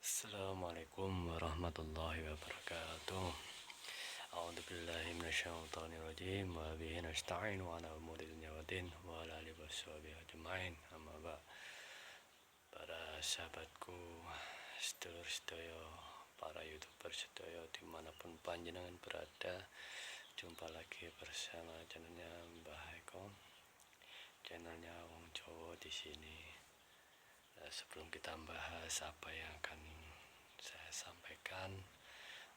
Assalamualaikum warahmatullahi wabarakatuh. A'udzu billahi minasyaitonir rajim wa bihi nasta'in wa ala umuri dunya waddin wa ala alihi washabihi ajmain. Amma ba'd. Para sahabatku, sedulur sedaya, para YouTuber sedaya dimanapun panjenengan berada, jumpa lagi bersama channelnya Mbah Eko, channelnya Wong Jawa di sini. Sebelum kita bahas apa yang akan saya sampaikan,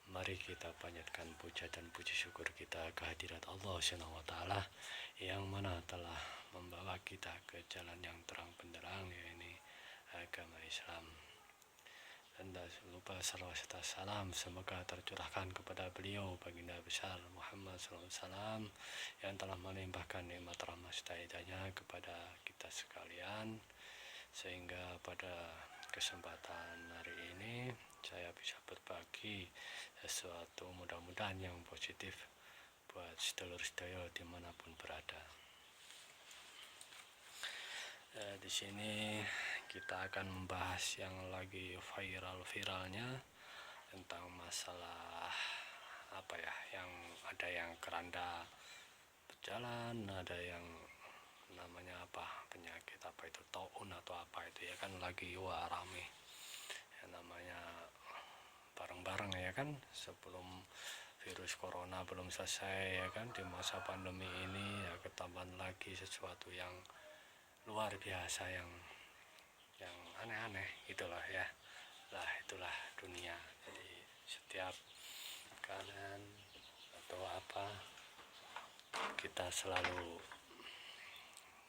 mari kita panjatkan puja dan puji syukur kita kehadirat Allah Subhanahu wa taala yang mana telah membawa kita ke jalan yang terang benderang, yaitu agama Islam. Dan tak lupa salawat serta salam semoga tercurahkan kepada beliau baginda besar Muhammad SAW yang telah melimpahkan nikmat rahmat serta hidayahnya kepada kita sekalian, sehingga pada kesempatan hari ini saya bisa berbagi sesuatu mudah-mudahan yang positif buat sedulur sedaya dimanapun berada. Di sini kita akan membahas yang lagi viral-viralnya tentang masalah yang ada yang keranda berjalan, ada yang namanya penyakit itu taun atau itu ya kan, lagi rame yang namanya bareng-bareng ya kan, sebelum virus corona belum selesai ya kan, di masa pandemi ini ya ketambahan lagi sesuatu yang luar biasa yang aneh-aneh itulah ya. Lah itulah dunia. Jadi setiap keadaan atau kita selalu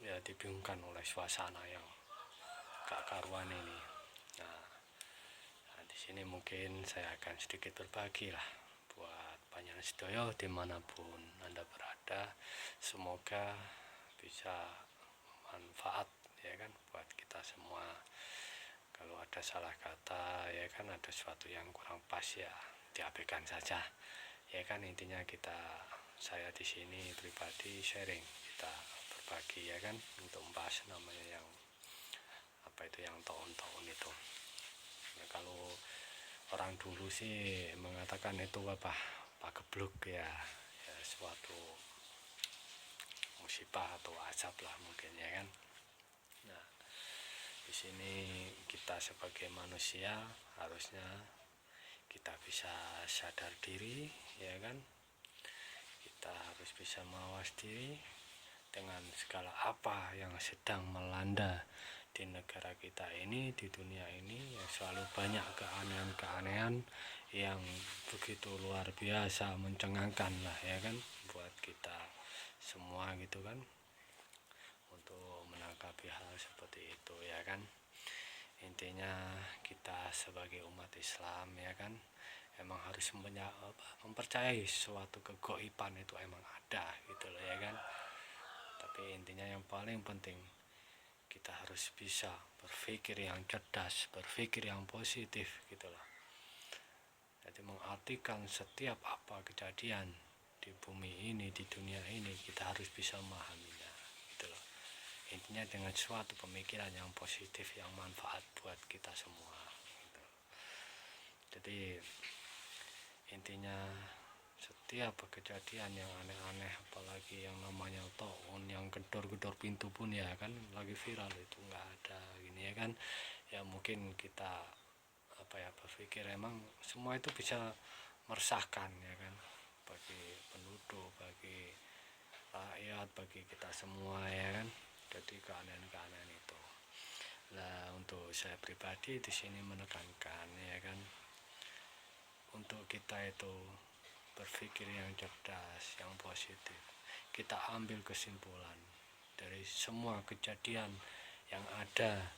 ya dibingungkan oleh suasana yang gak karuan ini. Nah, di sini mungkin saya akan sedikit berbagi lah buat panjenengan sedaya dimanapun Anda berada. Semoga bisa manfaat ya kan buat kita semua. Kalau ada salah kata ya kan, ada sesuatu yang kurang pas ya diabaikan saja ya kan. Intinya saya di sini pribadi sharing, kita berbagi ya kan, untuk membahas namanya yang yang tahun-tahun itu. Nah, kalau orang dulu sih mengatakan itu pagebluk ya suatu musibah atau azab lah mungkin ya kan. Nah, di sini kita sebagai manusia harusnya kita bisa sadar diri ya kan. Kita harus bisa mawas diri dengan segala apa yang sedang melanda di negara kita ini, di dunia ini, yang selalu banyak keanehan-keanehan yang begitu luar biasa mencengangkan lah ya kan buat kita semua gitu kan, untuk menanggapi hal seperti itu ya kan. Intinya kita sebagai umat Islam ya kan, emang harus mempercayai suatu kegaiban itu emang ada gitu loh ya kan. Tapi intinya yang paling penting kita harus bisa berpikir yang cerdas, berpikir yang positif gitu loh. Jadi mengartikan setiap kejadian di bumi ini, di dunia ini, kita harus bisa memahaminya gitu loh. Intinya dengan suatu pemikiran yang positif, yang manfaat buat kita semua gitu. Jadi intinya setiap kejadian yang aneh-aneh, apalagi yang namanya taun yang gedor-gedor pintu pun ya kan lagi viral itu, nggak ada gini ya kan. Ya mungkin kita berpikir emang semua itu bisa meresahkan ya kan, bagi penduduk, bagi rakyat, bagi kita semua ya kan. Jadi keanehan-keanehan itu. Nah, untuk saya pribadi di sini menekankan ya kan, untuk kita itu berpikir yang cerdas, yang positif. Kita ambil kesimpulan dari semua kejadian yang ada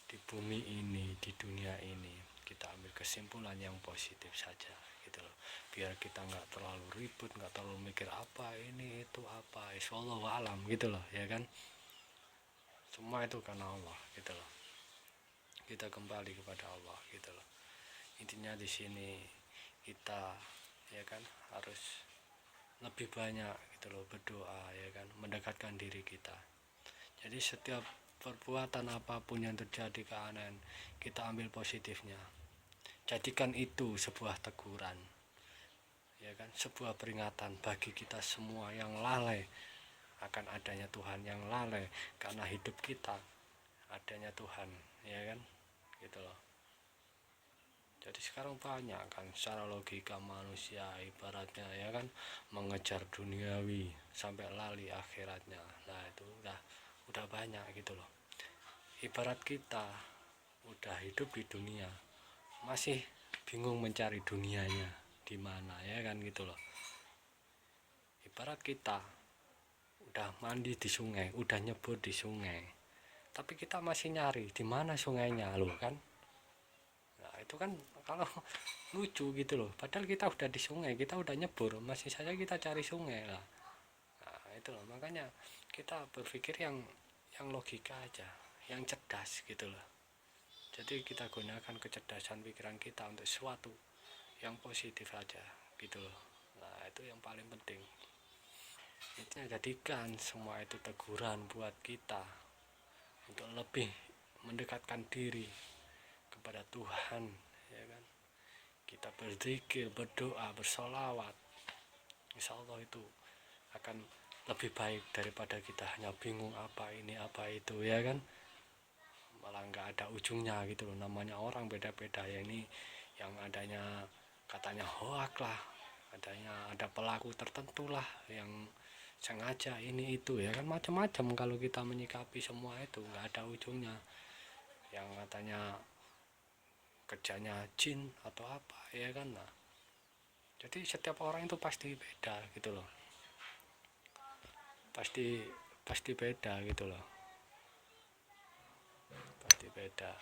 di bumi ini, di dunia ini. Kita ambil kesimpulan yang positif saja gitu loh. Biar kita nggak terlalu ribut, nggak terlalu mikir ini itu Wallahu alam gitu loh ya kan. Semua itu karena Allah gitu loh. Kita kembali kepada Allah gitu loh. Intinya di sini kita ya kan harus lebih banyak gitu loh berdoa ya kan, mendekatkan diri kita. Jadi setiap perbuatan apapun yang terjadi keanehan, kita ambil positifnya. Jadikan itu sebuah teguran, ya kan, sebuah peringatan bagi kita semua yang lalai akan adanya Tuhan, yang lalai karena hidup kita adanya Tuhan, ya kan, gitu loh. Jadi sekarang banyak kan secara logika manusia ibaratnya, ya kan, mengejar duniawi sampai lali akhiratnya. Nah itu udah banyak gitu loh. Ibarat kita udah hidup di dunia masih bingung mencari dunianya di mana, ya kan, gitu loh. Ibarat kita udah mandi di sungai, udah nyebur di sungai, tapi kita masih nyari di mana sungainya loh kan. Nah itu kan kalau lucu gitu loh, padahal kita udah di sungai, kita udah nyebur, masih saja kita cari sungai lah. Nah itu loh, makanya kita berpikir yang logika aja, yang cerdas gitu loh. Jadi kita gunakan kecerdasan pikiran kita untuk sesuatu yang positif aja gitu loh. Nah itu yang paling penting. Itu jadikan semua itu teguran buat kita untuk lebih mendekatkan diri kepada Tuhan, ya kan. Kita berzikir, berdoa, bersolawat, insya Allah itu akan lebih baik daripada kita hanya bingung apa ini apa itu, ya kan, malah nggak ada ujungnya gitu loh. Namanya orang beda-beda ya, ini yang adanya katanya hoak lah, ada pelaku tertentu lah yang sengaja ini itu, ya kan, macam-macam. Kalau kita menyikapi semua itu nggak ada ujungnya, yang katanya kerjanya jin atau apa, ya kan. Nah jadi setiap orang itu pasti beda gitu loh, pasti beda gitu loh, pasti beda.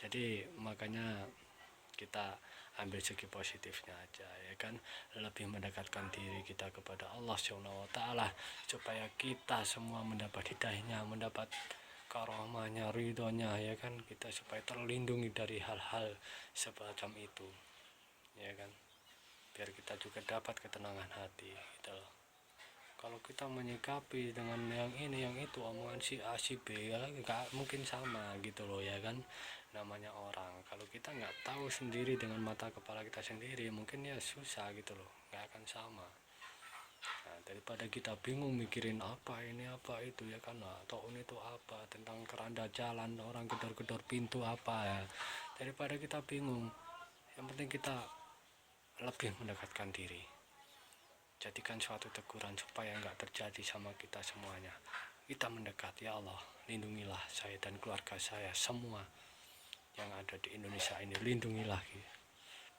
Jadi makanya kita ambil segi positifnya aja, ya kan, lebih mendekatkan diri kita kepada Allah Subhanahu wa taala supaya kita semua mendapat hidayahnya, mendapat karomahnya, ridhonya, ya kan, kita supaya terlindungi dari hal-hal semacam itu, ya kan, biar kita juga dapat ketenangan hati gitu loh. Kalau kita menyikapi dengan yang ini yang itu, omongan si A si B, ya nggak mungkin sama gitu loh, ya kan. Namanya orang, kalau kita nggak tahu sendiri dengan mata kepala kita sendiri, mungkin ya susah gitu loh, nggak akan sama. Nah, daripada kita bingung mikirin apa ini apa itu, ya kan, nah, tahun itu apa, tentang keranda jalan, orang gedor-gedor pintu apa, ya, daripada kita bingung, yang penting kita lebih mendekatkan diri. Jadikan suatu teguran supaya nggak terjadi sama kita semuanya. Kita mendekat, ya Allah, lindungilah saya dan keluarga saya semua yang ada di Indonesia ini, lindungilah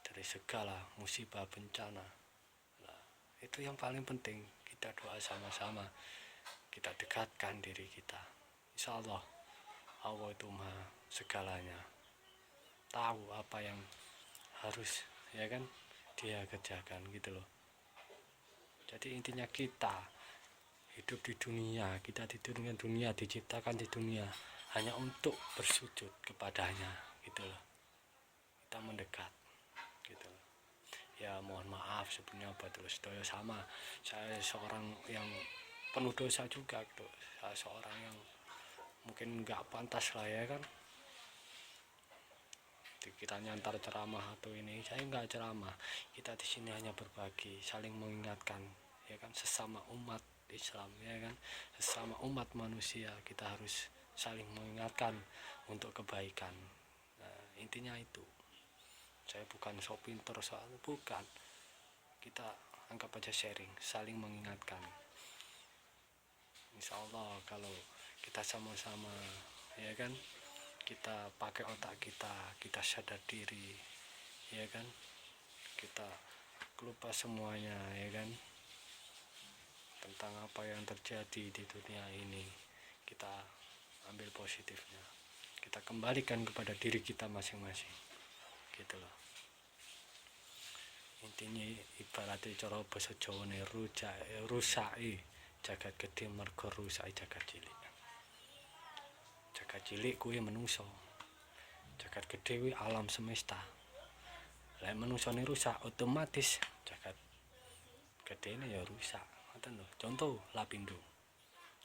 dari segala musibah bencana. Nah, itu yang paling penting, kita doa sama-sama, kita dekatkan diri kita. Insya Allah, Allah itu maha segalanya, tahu apa yang harus, ya kan, dia kerjakan gitu loh. Jadi intinya kita hidup di dunia, kita di dunia diciptakan di dunia hanya untuk bersujud kepadanya gitu loh. Kita mendekat gitu loh. Ya mohon maaf sebenarnya betul sedaya, sama saya seorang yang penuh dosa juga gitu. Saya seorang yang mungkin nggak pantas lah, ya kan, kita nyantar ceramah atau ini, saya nggak ceramah. Kita di sini hanya berbagi, saling mengingatkan, ya kan, sesama umat Islam, ya kan, sesama umat manusia kita harus saling mengingatkan untuk kebaikan. Nah, intinya itu. Saya bukan sok pinter soal, bukan. Kita anggap aja sharing, saling mengingatkan. Insya Allah kalau kita sama-sama, ya kan, kita pakai otak kita sadar diri, ya kan, kita lupa semuanya, ya kan, tentang apa yang terjadi di dunia ini. Kita ambil positifnya, kita kembalikan kepada diri kita masing-masing gitu loh. Intinya ibaratnya cara basa Jawane rusai jagat gede mergo rusai jagat cilik. Jagat cilik kuwi menungso, jagat gede kuwi alam semesta. Lah menungsone rusak, otomatis jagat gedene ya rusak. Ngoten lho. Contoh Lapindo.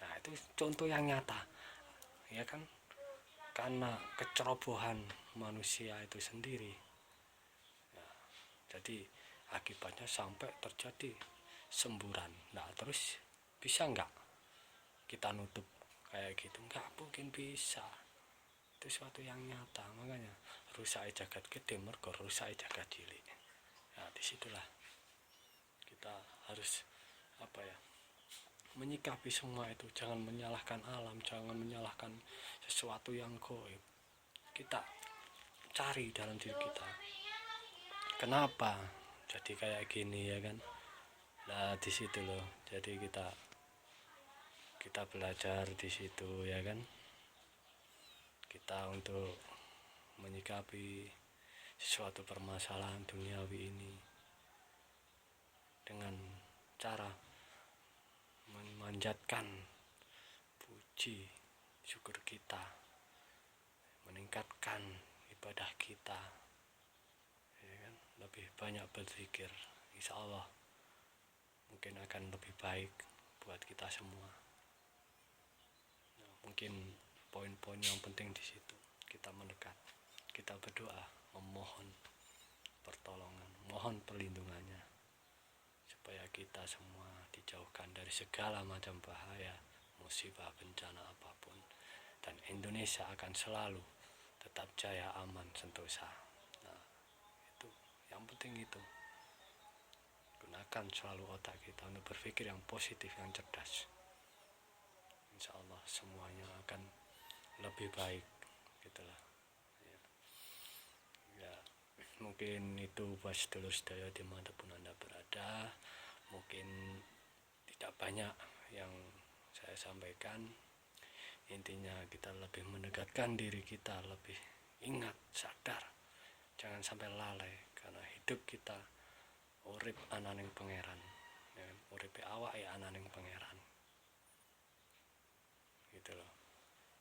Nah, itu contoh yang nyata. Ya kan? Karena kecerobohan manusia itu sendiri. Jadi akibatnya sampai terjadi semburan. Nah terus bisa nggak kita nutup kayak gitu? Nggak mungkin bisa. Itu suatu yang nyata. Makanya rusak jagat gede mergo rusak jagat cilik. Nah disitulah kita harus menyikapi semua itu. Jangan menyalahkan alam, jangan menyalahkan sesuatu yang gaib. Kita cari dalam diri kita, kenapa jadi kayak gini, ya kan? Nah di situ loh, jadi kita belajar di situ, ya kan? Kita untuk menyikapi sesuatu permasalahan duniawi ini dengan cara memanjatkan puji syukur kita, meningkatkan ibadah kita, ya kan? Lebih banyak berzikir, insya Allah mungkin akan lebih baik buat kita semua. Nah, mungkin poin-poin yang penting di situ, kita mendekat, kita berdoa, memohon pertolongan, mohon perlindungannya, supaya kita semua dijauhkan dari segala macam bahaya, musibah, bencana apapun, dan Indonesia akan selalu tetap jaya, aman, sentosa. Nah itu yang penting, itu gunakan selalu otak kita untuk berpikir yang positif, yang cerdas. Insya Allah semuanya akan lebih baik, gitulah ya. Mungkin itu buat sedulur-sedaya dimanapun Anda berada. Mungkin tidak banyak yang saya sampaikan. Intinya kita lebih mendekatkan diri kita, lebih ingat, sadar, jangan sampai lalai, karena hidup kita urip ananing pangeran, ya, urip awak ya ananing pangeran, gitu loh.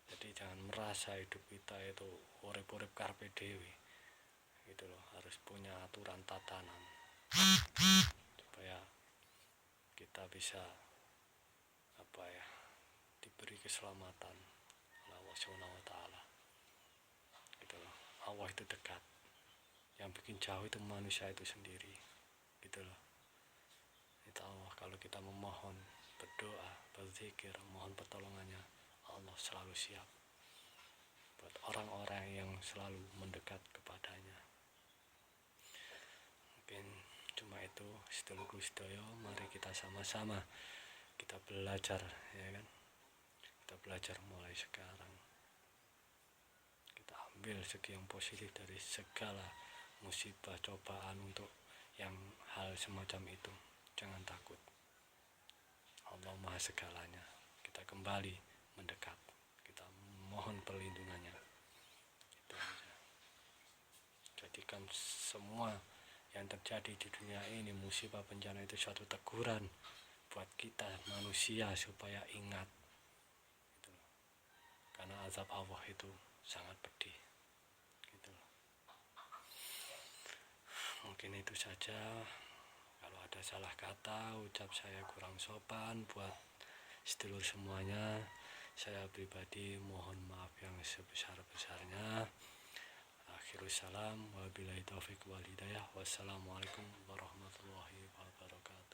Jadi jangan merasa hidup kita itu urip-urip karpe dewi, gitu loh. Harus punya aturan tatanan supaya kita bisa diberi keselamatan oleh Allah SWT, gitu loh. Allah itu dekat, yang bikin jauh itu manusia itu sendiri, gitu loh. Itu Allah, kalau kita memohon, berdoa, berzikir, mohon pertolongannya, Allah selalu siap buat orang-orang yang selalu mendekat kepadanya. Mungkin cuma itu, sedulurku sedaya, mari kita sama-sama kita belajar, ya kan? Kita belajar mulai sekarang. Kita ambil segi yang positif dari segala musibah, cobaan, untuk yang hal semacam itu. Jangan takut. Allah Maha segalanya. Kita kembali mendekat. Kita mohon perlindungannya. Itu aja. Jadikan semua yang terjadi di dunia ini, musibah, bencana, itu suatu teguran buat kita manusia supaya ingat. Gitu. Karena azab Allah itu sangat pedih. Gitu. Mungkin itu saja. Kalau ada salah kata, ucap saya kurang sopan buat sedulur semuanya, saya pribadi mohon maaf yang sebesar-besarnya. Akhirus salam, wabillahi taufiq wal hidayah. Wassalamualaikum warahmatullahi wabarakatuh.